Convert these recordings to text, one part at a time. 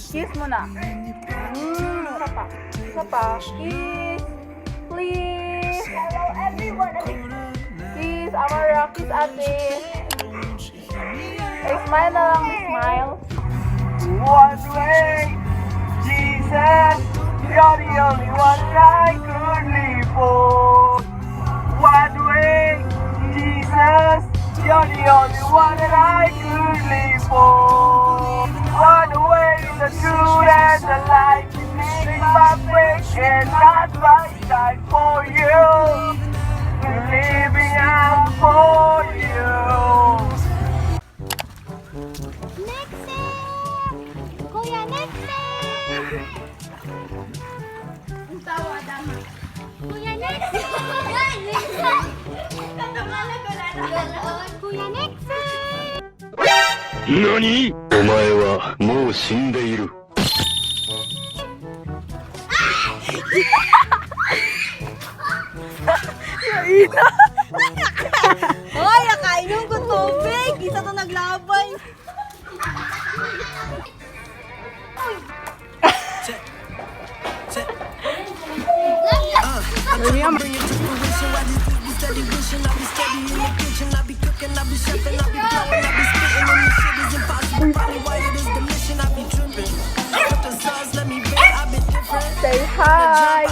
Kiss muna. Isa pa. Isa pa. Kiss. Please. Hello everyone. Kiss. Amara. Kiss ate. Smile na lang. Smile. One way, Jesus, you're the only one I could live for. One way, Jesus, you're the only one that I could live for. One way, the truth and the light. Make my faith and not my side for you. We're living out for you. Kuya, next Ang tawa dama. Kuya, next Kuya, next 何？お前はもう死んでいる。Hoy, nakainom ko tubig. Isa to naglabay. Say hi.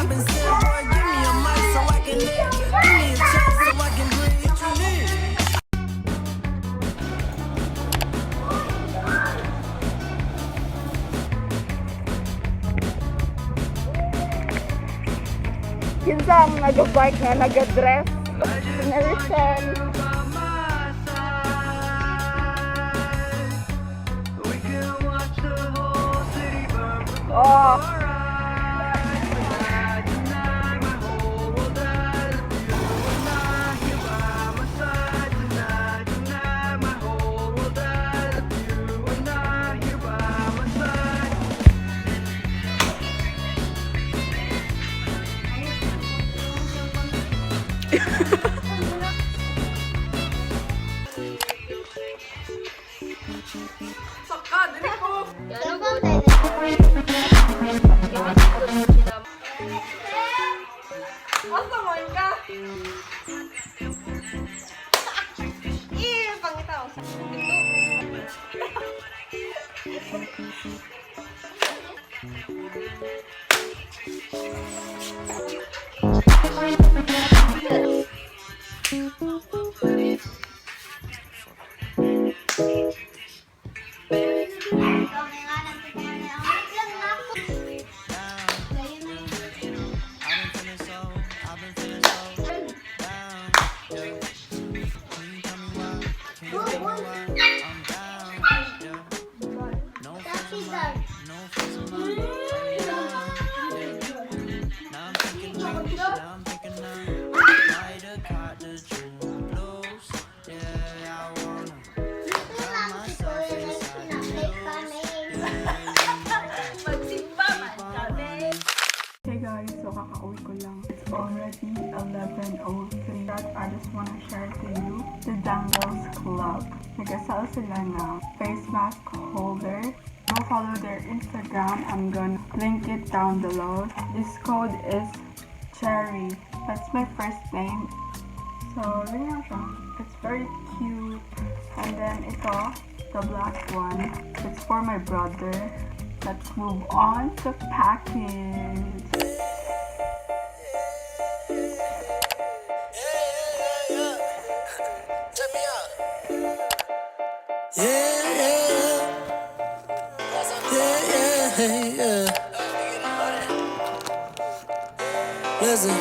Kinsa ang nag-bike nga nag-dress. Generation. Oh. Hey guys, so kakauwi ko lang. It's already 11:03. That I just wanna share to you the Dangles Club. Nag-sell sila ng face mask holder. Go follow their Instagram. I'm gonna link it down below. This code is Cherry. That's my first name. So, yun nga siya. It's very cute. And then ito, the black one. It's for my brother. Let's move on to package. Listen,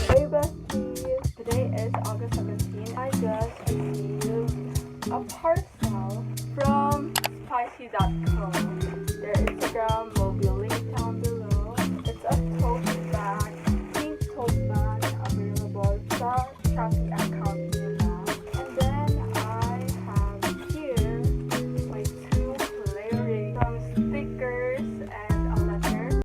Hey besties, today is August 17. I just received a parcel from spicy.com. Their Instagram will be linked down below. It's a tote bag, pink tote bag available sa Shopee account nila. And then I have here my two layering some stickers and a letter.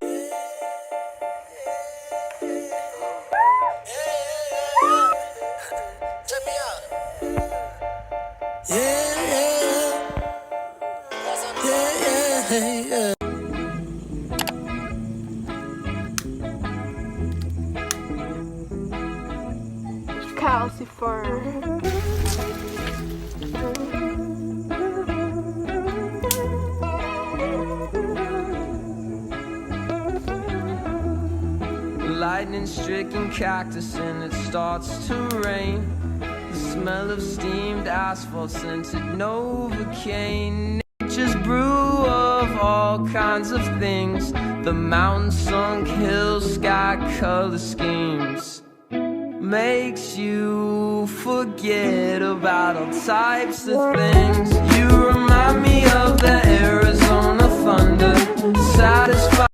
calcifer. Lightning-stricken cactus and it starts to rain. The smell of steamed asphalt scented Novocaine. Nature's brew of all kinds of things. The mountain-sunk hills, sky-color schemes. Makes you forget about all types of things. You